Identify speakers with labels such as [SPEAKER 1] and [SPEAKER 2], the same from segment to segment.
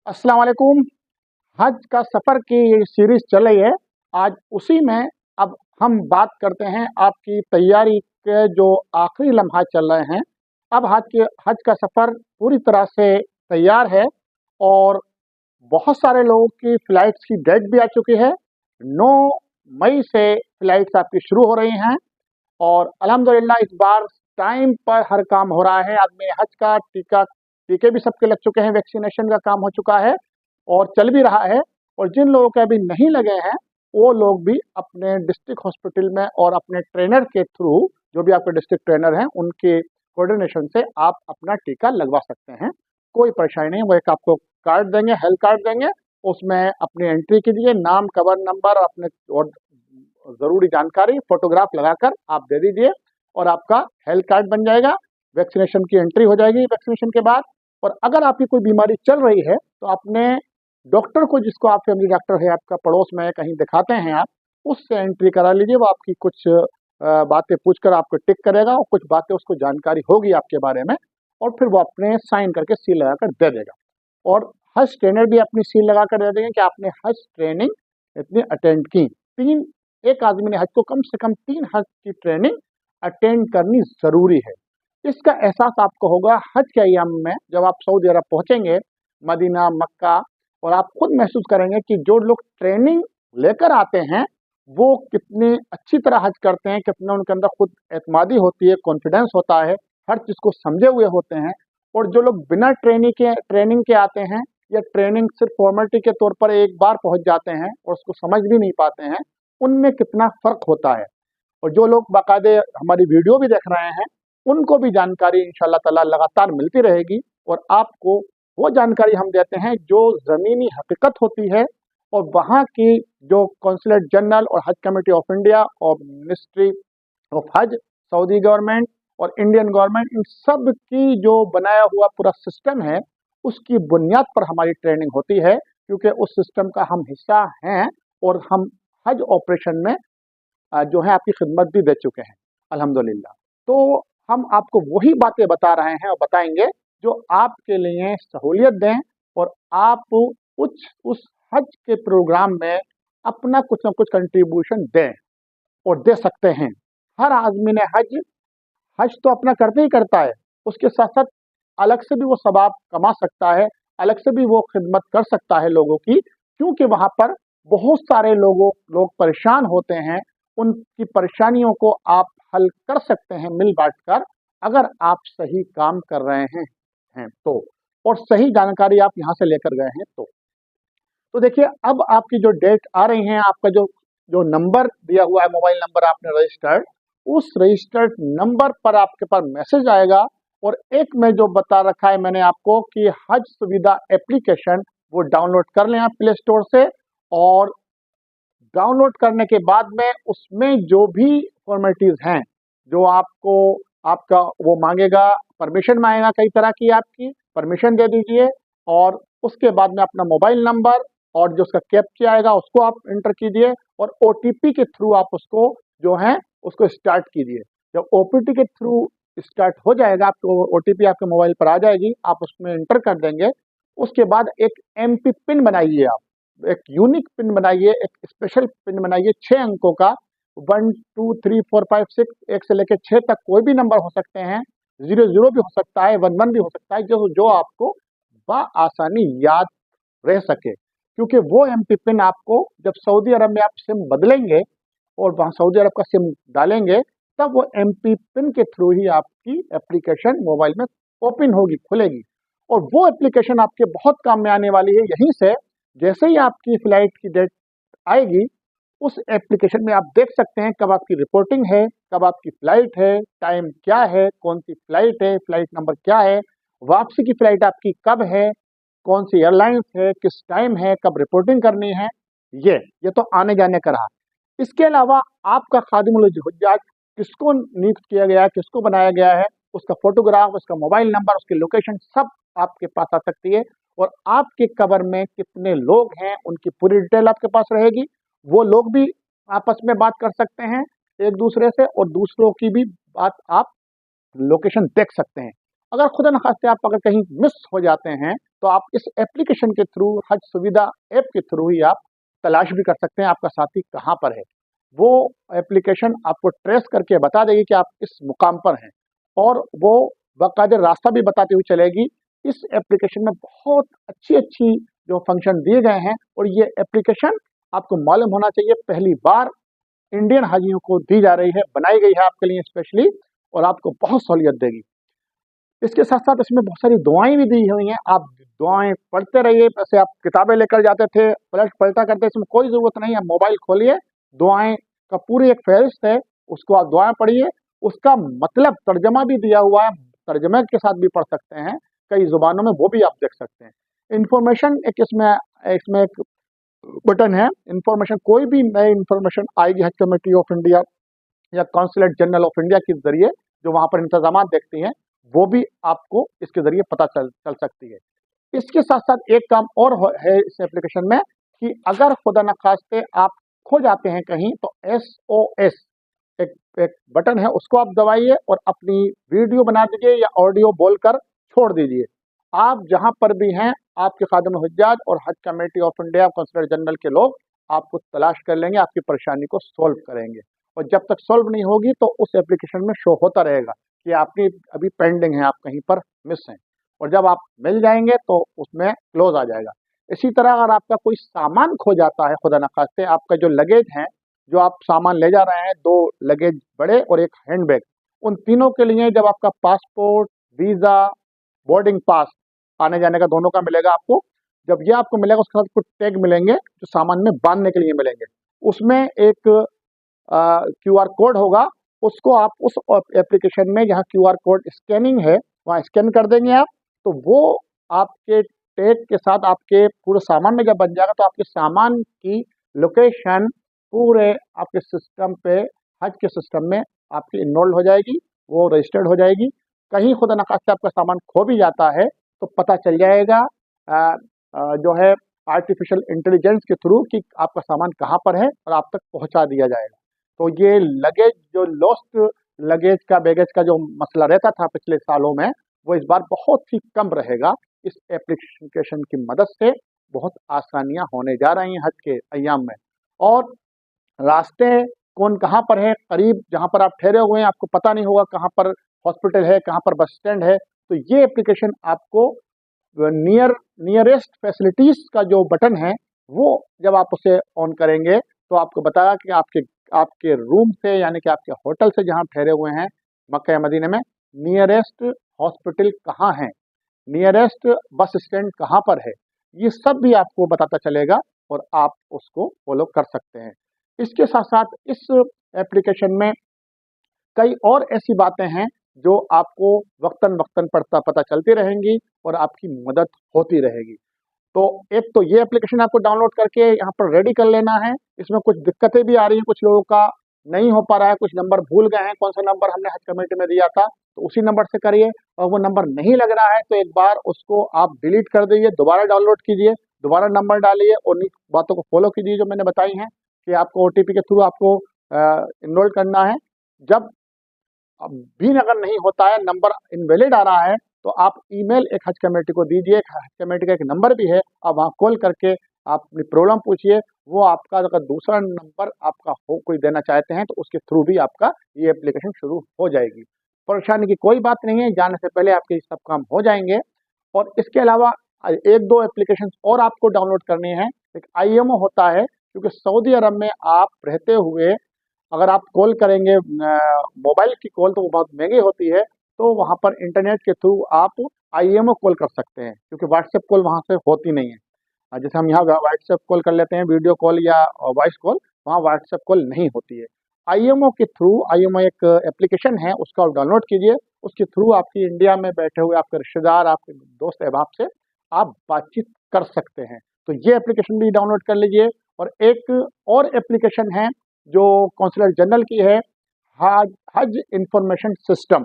[SPEAKER 1] अस्सलाम वालेकुम। हज का सफ़र की ये सीरीज़ चल रही है। आज उसी में अब हम बात करते हैं आपकी तैयारी के जो आखिरी लम्हा चल रहे हैं। अब हज का सफ़र पूरी तरह से तैयार है और बहुत सारे लोगों की फ़्लाइट्स की डेट भी आ चुकी है। 9 मई से फ़्लाइट्स आपकी शुरू हो रही हैं और अल्हम्दुलिल्लाह इस बार टाइम पर हर काम हो रहा है। आदमी हज का टीके भी सबके लग चुके हैं, वैक्सीनेशन का काम हो चुका है और चल भी रहा है। और जिन लोगों के अभी नहीं लगे हैं, वो लोग भी अपने डिस्ट्रिक्ट हॉस्पिटल में और अपने ट्रेनर के थ्रू, जो भी आपके डिस्ट्रिक्ट ट्रेनर हैं, उनके कोऑर्डिनेशन से आप अपना टीका लगवा सकते हैं। कोई परेशानी नहीं, वो एक आपको कार्ड देंगे, हेल्थ कार्ड देंगे, उसमें अपनी एंट्री कीजिए, नाम, कवर नंबर, अपने और ज़रूरी जानकारी फ़ोटोग्राफ लगाकर आप दे दीजिए और आपका हेल्थ कार्ड बन जाएगा। वैक्सीनेशन की एंट्री हो जाएगी वैक्सीनेशन के बाद। और अगर आपकी कोई बीमारी चल रही है तो अपने डॉक्टर को, जिसको आप फैमिली डॉक्टर है आपका पड़ोस में कहीं दिखाते हैं आप, उससे एंट्री करा लीजिए। वो आपकी कुछ बातें पूछकर आपको टिक करेगा और कुछ बातें उसको जानकारी होगी आपके बारे में और फिर वो अपने साइन करके सील लगाकर दे देगा। और हज ट्रेनर भी अपनी सील लगाकर दे देंगे कि आपने हज ट्रेनिंग इतनी अटेंड की। तीन एक आदमी ने हज को कम से कम 3 हज की ट्रेनिंग अटेंड करनी ज़रूरी है। इसका एहसास आपको होगा हज के अय्याम में, जब आप सऊदी अरब पहुँचेंगे, मदीना, मक्का, और आप खुद महसूस करेंगे कि जो लोग ट्रेनिंग लेकर आते हैं, वो कितनी अच्छी तरह हज करते हैं, कितना उनके अंदर खुद एतमादी होती है, कॉन्फिडेंस होता है, हर चीज़ को समझे हुए होते हैं। और जो लोग बिना ट्रेनिंग के आते हैं या ट्रेनिंग सिर्फ फॉर्मेलिटी के तौर पर एक बार पहुंच जाते हैं और उसको समझ भी नहीं पाते हैं, उनमें कितना फ़र्क होता है। और जो लोग बाकायदे हमारी वीडियो भी देख रहे हैं, उनको भी जानकारी इंशाल्लाह ताला लगातार मिलती रहेगी और आपको वो जानकारी हम देते हैं जो ज़मीनी हकीकत होती है। और वहाँ की जो कौंसलेट जनरल और हज कमेटी ऑफ इंडिया और मिनिस्ट्री ऑफ हज, सऊदी गवर्नमेंट और इंडियन गवर्नमेंट, इन सब की जो बनाया हुआ पूरा सिस्टम है, उसकी बुनियाद पर हमारी ट्रेनिंग होती है, क्योंकि उस सिस्टम का हम हिस्सा हैं और हम हज ऑपरेशन में जो है आपकी खिदमत भी दे चुके हैं अल्हम्दुलिल्लाह। तो हम आपको वही बातें बता रहे हैं और बताएंगे जो आपके लिए सहूलियत दें और आप उस हज के प्रोग्राम में अपना कुछ ना कुछ कंट्रीब्यूशन दें और दे सकते हैं। हर आदमी ने हज हज तो अपना करते ही करता है, उसके साथ साथ अलग से भी वो सवाब कमा सकता है, अलग से भी वो खिदमत कर सकता है लोगों की, क्योंकि वहाँ पर बहुत सारे लोग परेशान होते हैं। उनकी परेशानियों को आप हल कर सकते हैं मिल बांट कर, अगर आप सही काम कर रहे हैं तो, और सही जानकारी आप यहाँ से लेकर गए हैं तो देखिए, अब आपकी जो डेट आ रही है, आपका जो जो नंबर दिया हुआ है, मोबाइल नंबर आपने रजिस्टर्ड, उस रजिस्टर्ड नंबर पर आपके पास मैसेज आएगा। और एक में जो बता रखा है मैंने आपको कि हज सुविधा एप्लीकेशन, वो डाउनलोड कर लें आप प्ले स्टोर से। और डाउनलोड करने के बाद में उसमें जो भी फॉर्मेलिटीज़ हैं, जो आपको आपका वो मांगेगा, परमिशन मांगेगा, कई तरह की आपकी परमिशन दे दीजिए। और उसके बाद में अपना मोबाइल नंबर और जो उसका कैप्चा आएगा उसको आप एंटर कीजिए और ओटीपी के थ्रू आप उसको जो है उसको स्टार्ट कीजिए। जब ओटीपी के थ्रू स्टार्ट हो जाएगा, आपको ओटीपी आपके मोबाइल पर आ जाएगी, आप उसमें एंटर कर देंगे। उसके बाद एक एमपी पिन बनाइए, आप एक यूनिक पिन बनाइए, एक स्पेशल पिन बनाइए 6 अंकों का। 1 2 3 4 5 6, 1 से लेकर 6 तक कोई भी नंबर हो सकते हैं, 00 भी हो सकता है, 11 भी हो सकता है, जो जो आपको आसानी याद रह सके। क्योंकि वो एमपी पिन आपको जब सऊदी अरब में आप सिम बदलेंगे और वहाँ सऊदी अरब का सिम डालेंगे, तब वो एमपी पिन के थ्रू ही आपकी एप्लीकेशन मोबाइल में ओपन होगी, खुलेगी। और वो एप्लीकेशन आपके बहुत काम में आने वाली है। यहीं से जैसे ही आपकी फ्लाइट की डेट आएगी, उस एप्लीकेशन में आप देख सकते हैं कब आपकी रिपोर्टिंग है, कब आपकी फ्लाइट है, टाइम क्या है, कौन सी फ्लाइट है, फ्लाइट नंबर क्या है, वापसी की फ्लाइट आपकी कब है, कौन सी एयरलाइंस है, किस टाइम है, कब रिपोर्टिंग करनी है। ये तो आने जाने का रहा। इसके अलावा आपका खादिमुल हुज्जाज किसको नियुक्त किया गया है, किसको बनाया गया है, उसका फोटोग्राफ, उसका मोबाइल नंबर, उसकी लोकेशन सब आपके पास आ सकती है। और आपके कवर में कितने लोग हैं, उनकी पूरी डिटेल आपके पास रहेगी। वो लोग भी आपस में बात कर सकते हैं एक दूसरे से, और दूसरों की भी बात आप लोकेशन देख सकते हैं। अगर खुदा न खास्ते आप अगर कहीं मिस हो जाते हैं तो आप इस एप्लीकेशन के थ्रू, हज सुविधा ऐप के थ्रू ही आप तलाश भी कर सकते हैं आपका साथी कहाँ पर है। वो एप्लीकेशन आपको ट्रेस करके बता देगी कि आप इस मुकाम पर हैं, और वो बाकायदे रास्ता भी बताती हुई चलेगी। इस एप्लीकेशन में बहुत अच्छी-अच्छी जो फंक्शन दिए गए हैं, और ये एप्लीकेशन आपको मालूम होना चाहिए पहली बार इंडियन हाजियों को दी जा रही है, बनाई गई है आपके लिए स्पेशली, और आपको बहुत सहूलियत देगी। इसके साथ-साथ इसमें बहुत सारी दुआएँ भी दी हुई हैं, आप दुआएँ पढ़ते रहिए। वैसे आप किताबें लेकर जाते थे, पलटा करते, इसमें कोई ज़रूरत नहीं है। मोबाइल खोलिए, दुआएँ का पूरी एक फ़हरिस्त है, उसको आप दुआएँ पढ़िए, उसका मतलब तर्जमा भी दिया हुआ है, तर्जमे के साथ भी पढ़ सकते हैं, कई ज़ुबानों में वो भी आप देख सकते हैं। इन्फॉर्मेशन एक इसमें एक बटन है, इन्फॉर्मेशन, कोई भी नई इन्फॉर्मेशन आएगी हज कमेटी ऑफ इंडिया या कॉन्सुलेट जनरल ऑफ इंडिया के ज़रिए, जो वहाँ पर इंतज़ामात देखती हैं, वो भी आपको इसके ज़रिए पता चल सकती है। इसके साथ-साथ एक काम और है इस एप्लीकेशन में, कि अगर खुदा न खास्ते आप खो जाते हैं कहीं, तो एसओएस एक एक बटन है, उसको आप दबाइए और अपनी वीडियो बना दीजिए या ऑडियो बोलकर छोड़ दीजिए। आप जहाँ पर भी हैं, आपके खादिम-ए-हुज्जाज और हज committee of India, consulate general के लोग आपको तलाश कर लेंगे, आपकी परेशानी को सॉल्व करेंगे। और जब तक सॉल्व नहीं होगी, तो उस एप्लीकेशन में शो होता रहेगा कि आपकी अभी पेंडिंग है, आप कहीं पर मिस हैं। और जब आप मिल जाएँगे, तो उसमें क्लोज़ आ जाएगा। इसी तरह अगर आपका कोई सामान खो जाता है, खुदा न खास्ते आपका जो लगेज है, जो आप सामान ले जा रहे हैं, 2 लगेज बड़े और 1 हैंडबैग, उन तीनों के लिए जब आपका पासपोर्ट, वीज़ा, बोर्डिंग पास, आने-जाने का दोनों का मिलेगा आपको। जब ये आपको मिलेगा, उसके साथ कुछ टैग मिलेंगे, जो सामान में बाँधने के लिए मिलेंगे। उसमें एक क्यूआर कोड होगा, उसको आप उस एप्लीकेशन में जहाँ क्यूआर कोड स्कैनिंग है, वहाँ स्कैन कर देंगे आप, तो वो आपके टैग के साथ आपके पूरे सामान में जब बन जाएगा, तो आपके सामान की लोकेशन पूरे आपके सिस्टम पे, हज के सिस्टम में आपकी इनरोल्ड हो जाएगी, वो रजिस्टर्ड हो जाएगी। कहीं खुदा न खास्ता आपका सामान खो भी जाता है, तो पता चल जाएगा जो है आर्टिफिशियल इंटेलिजेंस के थ्रू, कि आपका सामान कहाँ पर है, और आप तक पहुँचा दिया जाएगा। तो ये लगेज, जो लॉस्ट लगेज का, बैगेज का जो मसला रहता था पिछले सालों में, वो इस बार बहुत ही कम रहेगा। इस एप्लीकेशन की मदद से बहुत आसानियाँ होने जा रही हैं हज के अय्याम में। और रास्ते कौन कहाँ पर है, करीब जहाँ पर आप ठहरे हुए हैं, आपको पता नहीं होगा कहाँ पर हॉस्पिटल है, कहाँ पर बस स्टैंड है, तो ये एप्लीकेशन आपको नियरेस्ट फैसिलिटीज़ का जो बटन है, वो जब आप उसे ऑन करेंगे, तो आपको बताएगा कि आपके आपके रूम से, यानी कि आपके होटल से जहाँ ठहरे हुए हैं मक्का या मदीने में, नियरेस्ट हॉस्पिटल कहाँ है, नियरेस्ट बस स्टैंड कहाँ पर है, ये सब भी आपको बताता चलेगा, और आप उसको फॉलो कर सकते हैं। इसके साथ-साथ इस एप्लीकेशन में कई और ऐसी बातें हैं, जो आपको वक़्तन-वक़्तन पता चलती रहेंगी, और आपकी मदद होती रहेगी। तो एक तो ये एप्लीकेशन आपको डाउनलोड करके यहाँ पर रेडी कर लेना है। इसमें कुछ दिक्कतें भी आ रही हैं, कुछ लोगों का नहीं हो पा रहा है, कुछ नंबर भूल गए हैं, कौन-सा नंबर हमने हज कमेटी में दिया था, तो उसी नंबर से करिए। और वो नंबर नहीं लग रहा है, तो एक बार उसको आप डिलीट कर दीजिए, दोबारा डाउनलोड कीजिए, दोबारा नंबर डालिए, और उन्हीं बातों को फ़ॉलो कीजिए जो मैंने बताई हैं, कि आपको ओटीपी के थ्रू आपको एनरोल करना है। जब अब भी अगर नहीं होता है, नंबर इनवैलिड आ रहा है, तो आप ईमेल एक हज कमेटी को दीजिए, एक हज कमेटी का एक नंबर भी है, आप वहाँ कॉल करके आप अपनी प्रॉब्लम पूछिए। वो आपका अगर दूसरा नंबर आपका हो, कोई देना चाहते हैं, तो उसके थ्रू भी आपका ये एप्लीकेशन शुरू हो जाएगी। परेशानी की कोई बात नहीं है, जाने से पहले आपके ये सब काम हो जाएँगे। और इसके अलावा 1-2 एप्लीकेशंस और आपको डाउनलोड करने हैं। एक आईएमओ होता है, क्योंकि सऊदी अरब में आप रहते हुए अगर आप कॉल करेंगे मोबाइल की कॉल, तो वो बहुत महंगी होती है, तो वहाँ पर इंटरनेट के थ्रू आप आईएमओ कॉल कर सकते हैं, क्योंकि व्हाट्सएप कॉल वहाँ से होती नहीं है। जैसे हम यहाँ व्हाट्सएप कॉल कर लेते हैं, वीडियो कॉल या वॉइस कॉल, वहाँ व्हाट्सएप कॉल नहीं होती है। आईएमओ के थ्रू, आईएमओ एक एप्लीकेशन है, उसका आप डाउनलोड कीजिए, उसके थ्रू आपकी इंडिया में बैठे हुए आपके रिश्तेदार, आपके दोस्त अहबाब से आप बातचीत कर सकते हैं। तो ये एप्लीकेशन भी डाउनलोड कर लीजिए। और एक और एप्लीकेशन है, जो कौंसलर जनरल की है, हज हज इंफॉर्मेशन सिस्टम।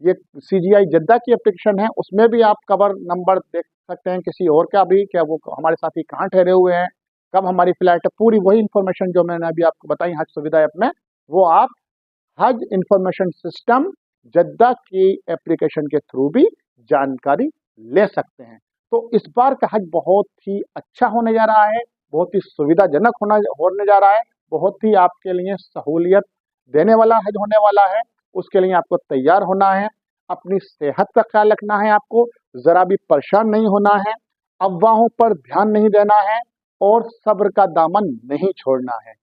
[SPEAKER 1] ये सीजीआई जद्दा की एप्लीकेशन है, उसमें भी आप कवर नंबर देख सकते हैं किसी और का भी, क्या वो हमारे साथी कहाँ ठहरे हुए हैं, कब हमारी फ्लाइट है, पूरी वही इन्फॉर्मेशन जो मैंने अभी आपको बताई हज सुविधा ऐप में, वो आप हज इंफॉर्मेशन सिस्टम जद्दा की एप्लीकेशन के थ्रू भी जानकारी ले सकते हैं। तो इस बार का हज बहुत ही अच्छा होने जा रहा है, बहुत ही सुविधाजनक होने जा रहा है, बहुत ही आपके लिए सहूलियत देने वाला हज होने वाला है। उसके लिए आपको तैयार होना है, अपनी सेहत का ख्याल रखना है, आपको ज़रा भी परेशान नहीं होना है, अफवाहों पर ध्यान नहीं देना है और सब्र का दामन नहीं छोड़ना है।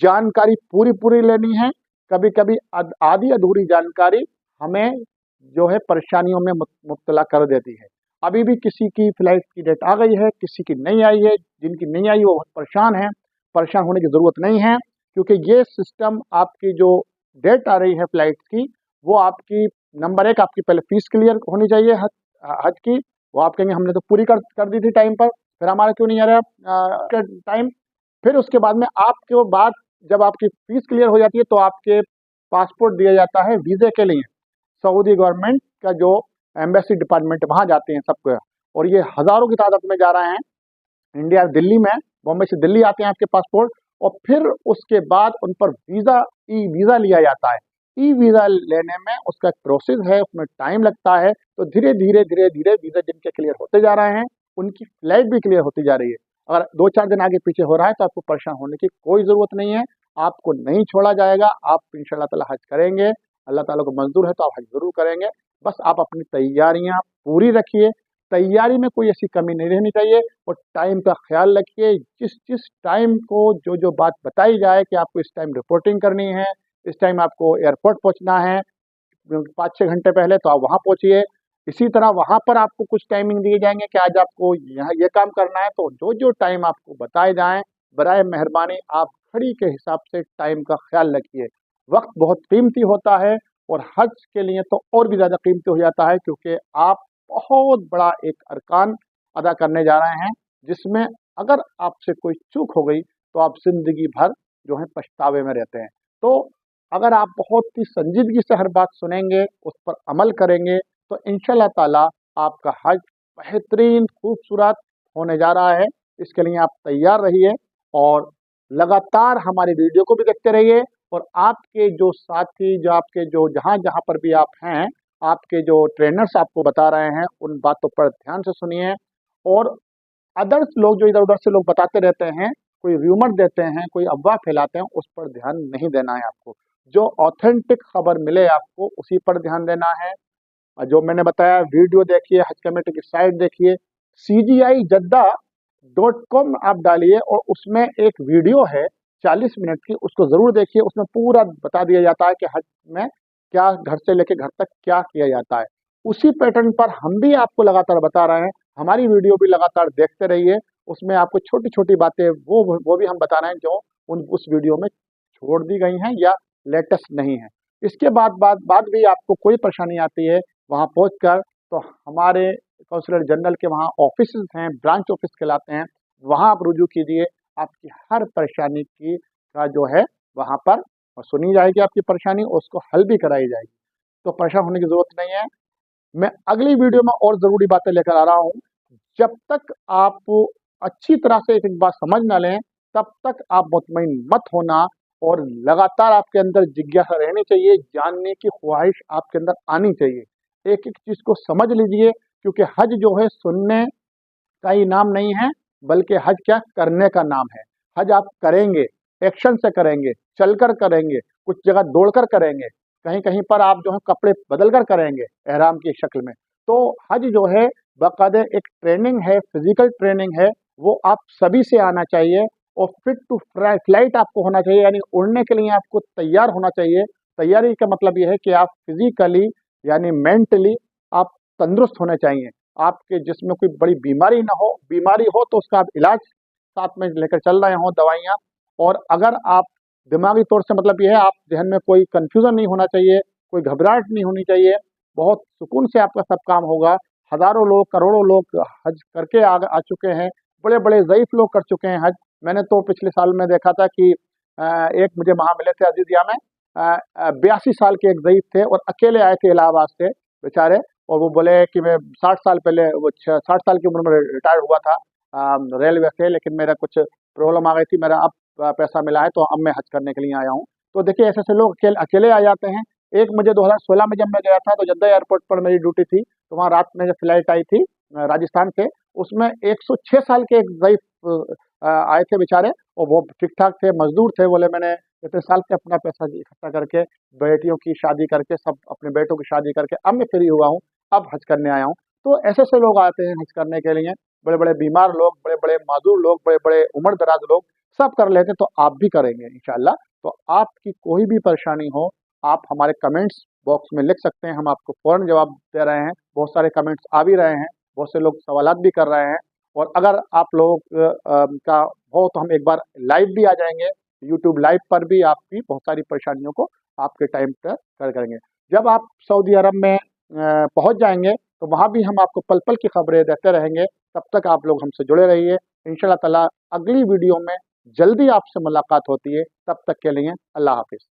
[SPEAKER 1] जानकारी पूरी लेनी है। कभी कभी आधी अधूरी जानकारी हमें जो है परेशानियों में मुब्तला कर देती है। अभी भी किसी की फ्लाइट की डेट आ गई है, किसी की नहीं आई है। जिनकी नहीं आई वो बहुत परेशान है। परेशान होने की ज़रूरत नहीं है, क्योंकि ये सिस्टम आपकी जो डेट आ रही है फ्लाइट की, वो आपकी नंबर एक आपकी पहले फीस क्लियर होनी चाहिए हज की। वो आप कहेंगे हमने तो पूरी कर दी थी टाइम पर, फिर हमारा क्यों नहीं आ रहा टाइम। फिर उसके बाद में आपके बाद जब आपकी फीस क्लियर हो जाती है तो आपके पासपोर्ट दिया जाता है वीज़े के लिए। सऊदी गवर्नमेंट का जो एम्बेसी डिपार्टमेंट वहाँ जाते हैं सबको, और ये हज़ारों की तादाद में जा रहे हैं। इंडिया दिल्ली में, बॉम्बे से दिल्ली आते हैं आपके पासपोर्ट, और फिर उसके बाद उन पर ई वीज़ा लिया जाता है। ई वीज़ा लेने में उसका एक प्रोसेस है, उसमें टाइम लगता है। तो धीरे धीरे वीज़ा जिनके क्लियर होते जा रहे हैं उनकी फ्लाइट भी क्लियर होती जा रही है। अगर 2-4 दिन आगे पीछे हो रहा है तो आपको परेशान होने की कोई ज़रूरत नहीं है। आपको नहीं छोड़ा जाएगा, आप इंशाअल्लाह ताला हज करेंगे। अल्लाह ताला को मंजूर है तो आप हज ज़रूर करेंगे। बस आप अपनी तैयारियां पूरी रखिए, तैयारी में कोई ऐसी कमी नहीं रहनी चाहिए, और टाइम का ख्याल रखिए। जिस जिस टाइम को जो बात बताई जाए कि आपको इस टाइम रिपोर्टिंग करनी है, इस टाइम आपको एयरपोर्ट पहुंचना है 5-6 घंटे पहले, तो आप वहां पहुंचिए। इसी तरह वहां पर आपको कुछ टाइमिंग दिए जाएंगे कि आज आपको यहाँ ये काम करना है, तो जो टाइम आपको बताए जाएं बराए मेहरबानी आप घड़ी के हिसाब से टाइम का ख्याल रखिए। वक्त बहुत कीमती होता है, और हज के लिए तो और भी ज़्यादा कीमती हो जाता है, क्योंकि आप बहुत बड़ा एक अरकान अदा करने जा रहे हैं, जिसमें अगर आपसे कोई चूक हो गई तो आप जिंदगी भर जो है पछतावे में रहते हैं। तो अगर आप बहुत ही संजीदगी से हर बात सुनेंगे, उस पर अमल करेंगे, तो इंशाल्लाह ताला आपका हज बेहतरीन खूबसूरत होने जा रहा है। इसके लिए आप तैयार रहिए, और लगातार हमारी वीडियो को भी देखते रहिए, और आपके जो साथी, जो आपके जो जहाँ जहाँ पर भी आप हैं, आपके जो ट्रेनर्स आपको बता रहे हैं उन बातों पर ध्यान से सुनिए। और अदर्स लोग जो इधर उधर से लोग बताते रहते हैं, कोई र्यूमर देते हैं, कोई अफवाह फैलाते हैं, उस पर ध्यान नहीं देना है आपको। जो ऑथेंटिक खबर मिले आपको उसी पर ध्यान देना है। और जो मैंने बताया वीडियो देखिए, हज कमेटी की साइट देखिए, cgi.jeddah.com आप डालिए, और उसमें एक वीडियो है 40 मिनट की, उसको ज़रूर देखिए। उसमें पूरा बता दिया जाता है कि हज में क्या घर से लेके घर तक क्या किया जाता है। उसी पैटर्न पर हम भी आपको लगातार बता रहे हैं। हमारी वीडियो भी लगातार देखते रहिए, उसमें आपको छोटी छोटी बातें वो भी हम बता रहे हैं जो उस वीडियो में छोड़ दी गई हैं या लेटेस्ट नहीं है। इसके बाद भी आपको कोई परेशानी आती है, वहाँ पहुंचकर तो हमारे काउंसलर जनरल के वहाँ ऑफिस हैं, ब्रांच ऑफिस कहलाते हैं, वहाँ आप रुजू कीजिए। आपकी हर परेशानी की का जो है वहाँ पर सुनी जाएगी, आपकी परेशानी, और उसको हल भी कराई जाएगी। तो परेशान होने की ज़रूरत नहीं है। मैं अगली वीडियो में और ज़रूरी बातें लेकर आ रहा हूँ। जब तक आप अच्छी तरह से एक बात समझ ना लें, तब तक आप मुतमईन मत होना, और लगातार आपके अंदर जिज्ञासा रहनी चाहिए, जानने की ख्वाहिश आपके अंदर आनी चाहिए। एक एक चीज़ को समझ लीजिए, क्योंकि हज जो है सुनने का ही नाम नहीं है, बल्कि हज क्या करने का नाम है। हज आप करेंगे, एक्शन से करेंगे, चलकर करेंगे, कुछ जगह दौड़कर करेंगे, कहीं कहीं पर आप जो है कपड़े बदल कर करेंगे एहराम की शक्ल में। तो हज जो है बाकायदा एक ट्रेनिंग है, फिजिकल ट्रेनिंग है, वो आप सभी से आना चाहिए। और फिट टू फ्लाइट आपको होना चाहिए, यानी उड़ने के लिए आपको तैयार होना चाहिए। तैयारी का मतलब यह है कि आप फिजिकली यानी मेंटली आप तंदुरुस्त होने चाहिए। आपके जिस्म में कोई बड़ी बीमारी ना हो, बीमारी हो तो उसका आप इलाज साथ में लेकर चल रहे हो, दवाइयाँ। और अगर आप दिमागी तौर से, मतलब ये है, आप जहन में कोई कन्फ्यूज़न नहीं होना चाहिए, कोई घबराहट नहीं होनी चाहिए, बहुत सुकून से आपका सब काम होगा। हज़ारों लोग, करोड़ों लोग हज करके आ चुके हैं, बड़े-बड़े ज़ईफ़ लोग कर चुके हैं हज। मैंने तो पिछले साल में देखा था कि एक मुझे वहाँ मिले थे अज़ीज़िया में, 82 साल के एक ज़ईफ़ थे, और अकेले आए थे इलाहाबाद से बेचारे। और वो बोले कि मैं 60 साल पहले, वो 60 साल की उम्र में रिटायर हुआ था रेलवे से, लेकिन मेरा कुछ प्रॉब्लम आ गई थी, मेरा अब पैसा मिला है, तो अब मैं हज करने के लिए आया हूँ। तो देखिए ऐसे-ऐसे लोग अकेले आ जाते हैं। एक मुझे 2016 में जब मैं गया था, तो जद्दा एयरपोर्ट पर मेरी ड्यूटी थी, तो वहाँ रात में जब फ्लाइट आई थी राजस्थान से, उसमें 106 साल के एक ज़ईफ़ आए थे बेचारे, और वो ठीक-ठाक थे, मज़दूर थे। बोले मैंने इतने साल से अपना पैसा इकट्ठा करके, बेटियों की शादी करके, सब अपने बेटों की शादी करके अब मैं फ्री हुआ हूँ, अब हज करने आया हूँ। तो ऐसे-ऐसे लोग आते हैं हज करने के लिए, बड़े-बड़े बीमार लोग, बड़े-बड़े माज़ूर लोग, बड़े-बड़े उम्र-दराज़ लोग, सब कर लेते हैं, तो आप भी करेंगे इंशाअल्लाह। तो आपकी कोई भी परेशानी हो, आप हमारे कमेंट्स बॉक्स में लिख सकते हैं, हम आपको फ़ौरन जवाब दे रहे हैं। बहुत सारे कमेंट्स आ भी रहे हैं, बहुत से लोग सवालात भी कर रहे हैं, और अगर आप लोग का हो तो हम एक बार लाइव भी आ जाएँगे, यूट्यूब लाइव पर भी आपकी बहुत सारी परेशानियों को आपके टाइम पे कर करेंगे। जब आप सऊदी अरब में पहुँच जाएँगे, तो वहाँ भी हम आपको पल-पल की खबरें देते रहेंगे। तब तक आप लोग हमसे जुड़े रहिए। इंशाअल्लाह ताला अगली वीडियो में जल्दी आपसे मुलाकात होती है। तब तक के लिए अल्लाह हाफ़िज़।